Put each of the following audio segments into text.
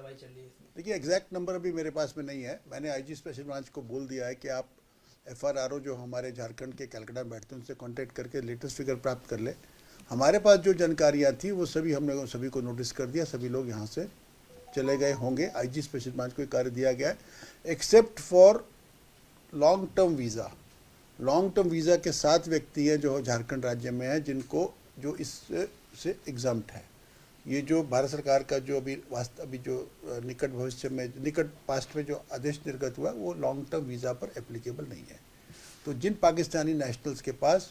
कार्रवाई चल रही है इसमें? देखिए एग्जैक्ट नंबर अभी मेरे पास में नहीं है। मैंने आईजी स्पेशल ब्रांच को बोल दिया है कि आप एफआरआरओ जो हमारे झारखंड के कलकत्ता में बैठते हैं उनसे कांटेक्ट करके लेटेस्ट फिगर प्राप्त कर ले। हमारे पास जो जानकारियाँ थी वो सभी हमने सभी को नोटिस कर दिया, सभी लोग यहाँ से चले गए होंगे। आईजी स्पेशल ब्रांच को कार्य दिया गया है, except for long term visa. Long term visa के 7 व्यक्ति हैं जो झारखंड राज्य में हैं, जिनको जो इससे एग्जाम्प्ट है। ये जो भारत सरकार का जो अभी जो निकट भविष्य में, निकट पास्ट में जो आदेश निर्गत हुआ वो लॉन्ग टर्म वीज़ा पर एप्लीकेबल नहीं है। तो जिन पाकिस्तानी नेशनल्स के पास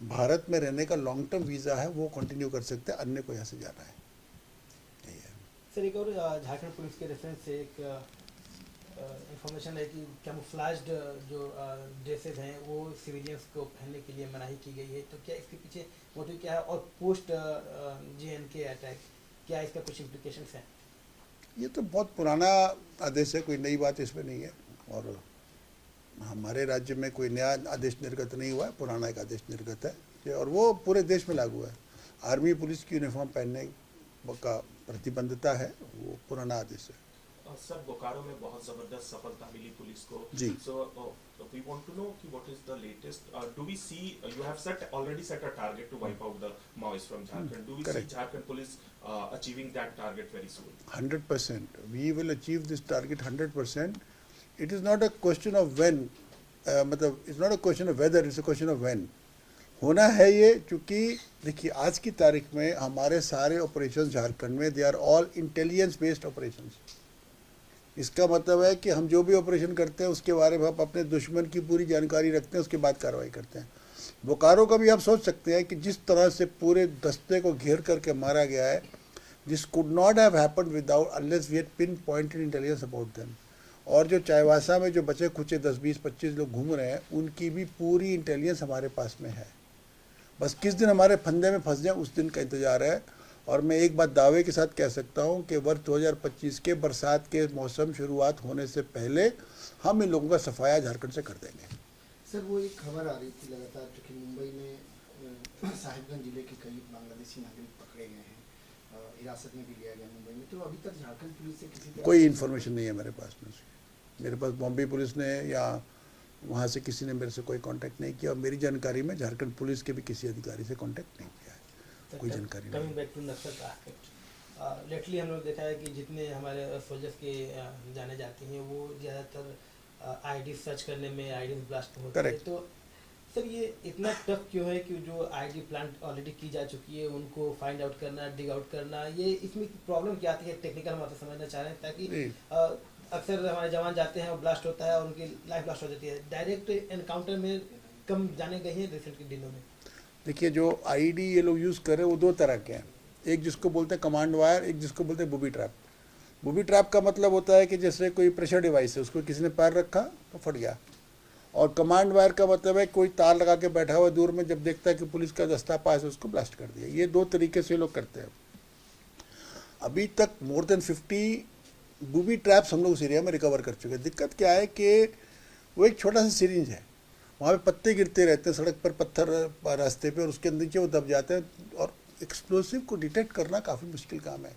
भारत में रहने का लॉन्ग टर्म वीज़ा है वो कंटिन्यू कर सकते हैं, अन्य को यहाँ से जाना है। यही है सर एक और झारखंड पुलिस के रेफरेंस से एक इंफॉर्मेशन है कि कैमोफ्लाज्ड जो ड्रेसेस हैं वो सिविलियंस को पहनने के लिए मनाही की गई है, तो क्या इसके पीछे मोटिव क्या है? और पोस्ट JNK अटैक क्या इसका कुछ इम्प्लीकेशंस हैं? ये तो बहुत पुराना आदेश है, कोई नई बात इसमें नहीं है। और हमारे राज्य में कोई नया आदेश निर्गत नहीं हुआ है, पुराना एक आदेश निर्गत है और वो पूरे देश में लागू है। आर्मी पुलिस की यूनिफॉर्म पहनने का प्रतिबंधता है, वो पुराना आदेश है। सर बोकारो में बहुत जबरदस्त सफलता मिली पुलिस को जी। So we want to know कि what is the latest, do we see you have already set a target to wipe out the Maoist from Jharkhand, do we see Jharkhand police achieving that target very soon? 100% we will achieve this target 100%। It is not a question of when, मतलब it's not a question of whether, it's a question of when. होना है ये, क्योंकि देखिए आज की तारीख में हमारे सारे ऑपरेशन झारखंड में they are all intelligence based operations. इसका मतलब है कि हम जो भी ऑपरेशन करते हैं उसके बारे में हम अपने दुश्मन की पूरी जानकारी रखते हैं, उसके बाद कार्रवाई करते हैं। बोकारो का भी आप सोच सकते हैं कि जिस तरह से पूरे दस्ते को घेर करके मारा गया है, this could not have happened without unless we had pinpointed intelligence about them. और जो चाईबासा में जो बचे खुचे 10, 20, 25 लोग घूम रहे हैं, उनकी भी पूरी इंटेलिजेंस हमारे पास में है। बस किस दिन हमारे फंदे में फंस जाए उस दिन का इंतजार है। और मैं एक बात दावे के साथ कह सकता हूं कि वर्ष 2025 के बरसात के मौसम शुरुआत होने से पहले हम इन लोगों का सफाया झारखंड से कर देंगे। सर वो एक खबर आ रही थी लगातार जो कि मुंबई में साहिबगंज जिले के कई बांग्लादेशी नागरिक पकड़े गए हैं, हिरासत में भी लिया गया मुंबई में, तो अभी तक झारखंड पुलिस से किसी तरह कोई इन्फॉर्मेशन नहीं है मेरे पास में। मेरे पास बॉम्बे पुलिस ने या वहाँ से किसी ने मेरे से कोई कांटेक्ट नहीं किया, और मेरी जानकारी में झारखंड पुलिस के भी किसी अधिकारी से कांटेक्ट नहीं किया है, कोई जानकारी नहीं। कमिंग बैक टू नक्सल का एस्पेक्ट, लेटली हम लोग देखा है कि जितने हमारे सोल्जर्स के जाने जाते हैं वो ज़्यादातर आईडी सर्च करने में आईडी ब्लास्ट होते हैं। Correct. तो सर ये इतना टफ क्यों है कि जो आईडी प्लांट ऑलरेडी की जा चुकी है उनको फाइंड आउट करना, डिग आउट करना, ये इसमें प्रॉब्लम क्या आती है? टेक्निकल हम आपसे समझना चाह रहे हैं, ताकि अक्सर हमारे जवान जाते हैं और ब्लास्ट होता है और उनकी लाइफ ब्लास्ट हो जाती है। डायरेक्ट एनकाउंटर में कम जाने गए हैं रिसेंट के दिनों में। देखिए जो आईडी ये लोग यूज़ कर रहे हैं वो 2 तरह के हैं। एक जिसको बोलते हैं कमांड वायर, एक जिसको बोलते हैं बुबी ट्रैप। बुबी ट्रैप का मतलब होता है कि जैसे कोई प्रेशर डिवाइस है, उसको किसी ने पैर रखा तो फट गया। और कमांड वायर का मतलब है कोई तार लगा के बैठा हुआ दूर में, जब देखता है कि पुलिस का दस्ता पास है उसको ब्लास्ट कर दिया। ये 2 तरीके से लोग करते हैं। अभी तक मोर देन 50 बूबी ट्रैप्स हम लोग उस एरिया में रिकवर कर चुके हैं। दिक्कत क्या है कि वो एक छोटा सा सिरिंज है, वहाँ पे पत्ते गिरते रहते हैं सड़क पर, पत्थर रास्ते पे, और उसके नीचे वो दब जाते हैं। और एक्सप्लोसिव को डिटेक्ट करना काफ़ी मुश्किल काम है।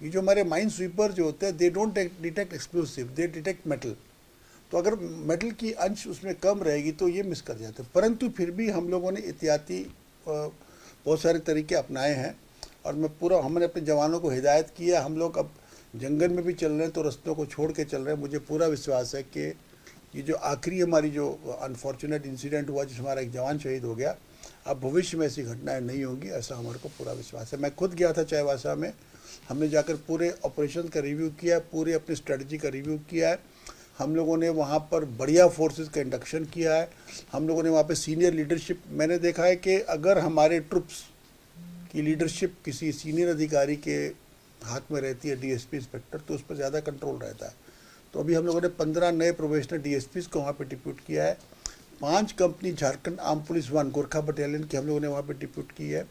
ये जो हमारे माइन स्वीपर जो होते हैं, they don't detect explosive, they detect metal. तो अगर मेटल की अंश उसमें कम रहेगी तो ये मिस कर जाते हैं। परंतु फिर भी हम लोगों ने एहतियाती बहुत सारे तरीके अपनाए हैं, और हमने अपने जवानों को हिदायत किया। हम लोग अब जंगल में भी चल रहे हैं तो रास्तों को छोड़ के चल रहे हैं। मुझे पूरा विश्वास है कि ये जो आखिरी हमारी जो अनफॉर्चुनेट इंसिडेंट हुआ जिसमें हमारा एक जवान शहीद हो गया, अब भविष्य में ऐसी घटनाएं नहीं होंगी, ऐसा हमारे को पूरा विश्वास है। मैं खुद गया था चाईबासा में, हमने जाकर पूरे ऑपरेशन का रिव्यू किया, पूरे अपनी स्ट्रेटजी का रिव्यू किया है। हम लोगों ने वहाँ पर बढ़िया फोर्सेस का इंडक्शन किया है। हम लोगों ने वहाँ पे सीनियर लीडरशिप, मैंने देखा है कि अगर हमारे ट्रुप्स की लीडरशिप किसी सीनियर अधिकारी के हाथ में रहती है, डीएसपी इंस्पेक्टर, तो उस पर ज़्यादा कंट्रोल रहता है। तो अभी हम लोगों ने 15 नए प्रोबेशनर डीएसपीज को वहाँ पे डिप्यूट किया है। 5 company Jharkhand arm police 1 Gorkha battalion की हम लोगों ने वहाँ पे डिप्यूट की है।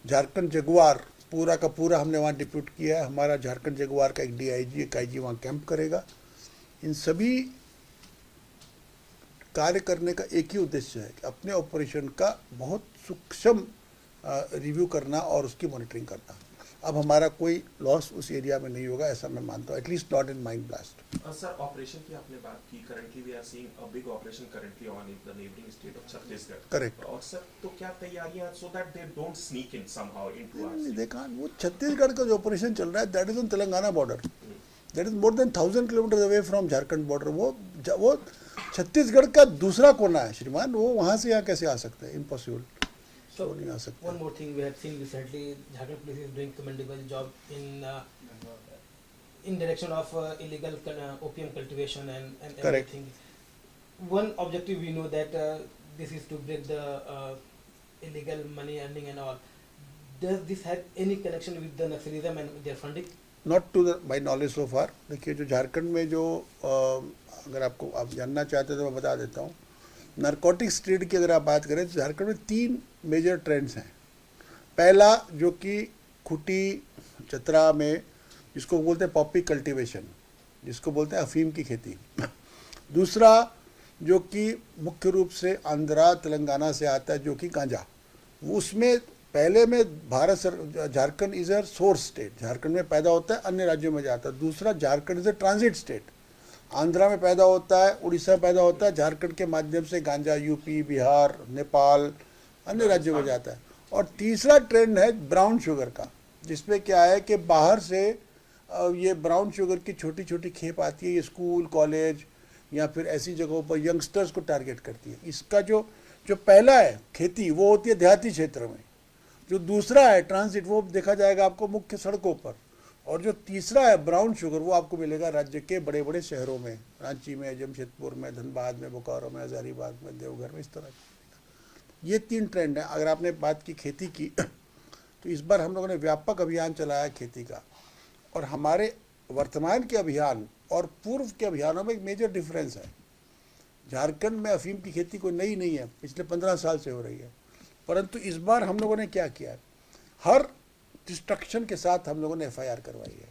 झारखंड जगुआर पूरा का पूरा हमने वहाँ डिप्यूट किया है। हमारा झारखंड जगुआर का एक डीआईजी, एक आईजी वहाँ कैंप करेगा। इन सभी कार्य करने का एक ही उद्देश्य है कि अपने ऑपरेशन का बहुत सूक्ष्म रिव्यू करना और उसकी मॉनिटरिंग करना। अब हमारा कोई लॉस उस एरिया में नहीं होगा, ऐसा मैं मानता हूँ, at least not in mine blast. Sir operation की आपने बात की, currently we are seeing a big operation currently on in the neighbouring state of Chhattisgarh. Correct. और सर तो क्या तैयारियां so that they don't sneak in somehow into our state? देखा वो छत्तीसगढ़ का जो ऑपरेशन चल रहा है that is on Telangana border, that is more than 1000 kilometre away from Jharkhand border. वो छत्तीसगढ़ का दूसरा कोना है श्रीमान, वो वहाँ से यहाँ कैसे आ सकते हैं? इम्पॉसिबल, So, वो नहीं आ सकते। one more thing we have seen recently, Jharkhand police is doing commendable job in direction of illegal opium cultivation and Correct. everything. One objective we know that this is to break the illegal money earning and all. Does this have any connection with the Naxalism and their funding? Not to my knowledge so far. देखिए जो झारखंड में जो अगर आपको आप जानना चाहते हैं तो मैं बता देता हूँ। नारकोटिक्स ट्रेड की अगर आप बात करें तो झारखंड में 3 मेजर ट्रेंड्स हैं। पहला जो कि खूंटी चतरा में जिसको बोलते हैं पॉपी कल्टीवेशन, जिसको बोलते हैं अफीम की खेती। दूसरा जो कि मुख्य रूप से आंध्रा तेलंगाना से आता है जो कि गांजा, वो उसमें पहले में Jharkhand is a source state, Jharkhand में पैदा होता है अन्य राज्यों में जाता है। दूसरा Jharkhand is a transit state, Andhra में पैदा होता है, उड़ीसा में पैदा होता है, झारखंड के माध्यम से गांजा यूपी बिहार नेपाल अन्य राज्यों में जाता है। और तीसरा ट्रेंड है ब्राउन शुगर का, जिसमें क्या है कि बाहर से ये ब्राउन शुगर की छोटी छोटी खेप आती है, ये स्कूल कॉलेज या फिर ऐसी जगहों पर यंगस्टर्स को टारगेट करती है। इसका जो पहला है खेती वो होती है देहाती क्षेत्र में, जो दूसरा है ट्रांजिट वो देखा जाएगा आपको मुख्य सड़कों पर, और जो तीसरा है ब्राउन शुगर वो आपको मिलेगा राज्य के बड़े बड़े शहरों में, रांची में, जमशेदपुर में, धनबाद में, बोकारो में, हजारीबाग में, देवघर में, इस तरह की। ये 3 ट्रेंड हैं। अगर आपने बात की खेती की तो इस बार हम लोगों ने व्यापक अभियान चलाया है खेती का, और हमारे वर्तमान के अभियान और पूर्व के अभियानों में एक मेजर डिफरेंस है। झारखंड में अफीम की खेती कोई नई नहीं है, पिछले 15 साल से हो रही है, परंतु इस बार हम लोगों ने क्या किया है, हर डिस्ट्रक्शन के साथ हम लोगों ने FIR करवाई है,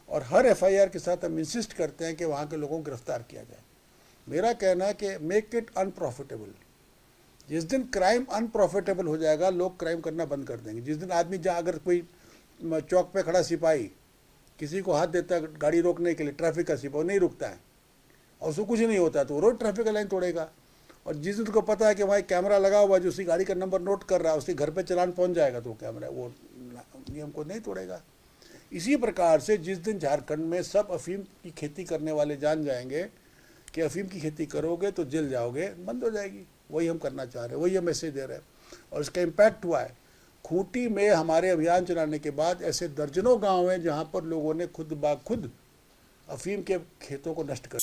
और हर FIR के साथ हम इंसिस्ट करते हैं कि वहाँ के लोगों को गिरफ्तार किया जाए। मेरा कहना है कि मेक इट अनप्रॉफिटेबल। जिस दिन क्राइम अनप्रॉफिटेबल हो जाएगा लोग क्राइम करना बंद कर देंगे। जिस दिन आदमी जहाँ अगर कोई चौक पे खड़ा सिपाही किसी को हाथ देता है गाड़ी रोकने के लिए, ट्रैफिक का सिपाही नहीं रुकता है और उसको कुछ नहीं होता तो वो रोज ट्रैफिक का लाइन तोड़ेगा। और जिस दिन उसको पता है कि वहाँ कैमरा लगा हुआ है जो उसी गाड़ी का नंबर नोट कर रहा है, उसके घर पे चालान पहुँच जाएगा तो कैमरा वो नियम को नहीं तोड़ेगा। इसी प्रकार से जिस दिन झारखंड में सब अफीम की खेती करने वाले जान जाएंगे कि अफीम की खेती करोगे तो जेल जाओगे, बंद हो जाएगी। वही हम करना चाह रहे हैं, वही हम मैसेज दे रहे हैं, और इसका इम्पैक्ट हुआ है। खूंटी में हमारे अभियान चलाने के बाद ऐसे दर्जनों गांव हैं जहां पर लोगों ने खुद ब खुद अफीम के खेतों को नष्ट कर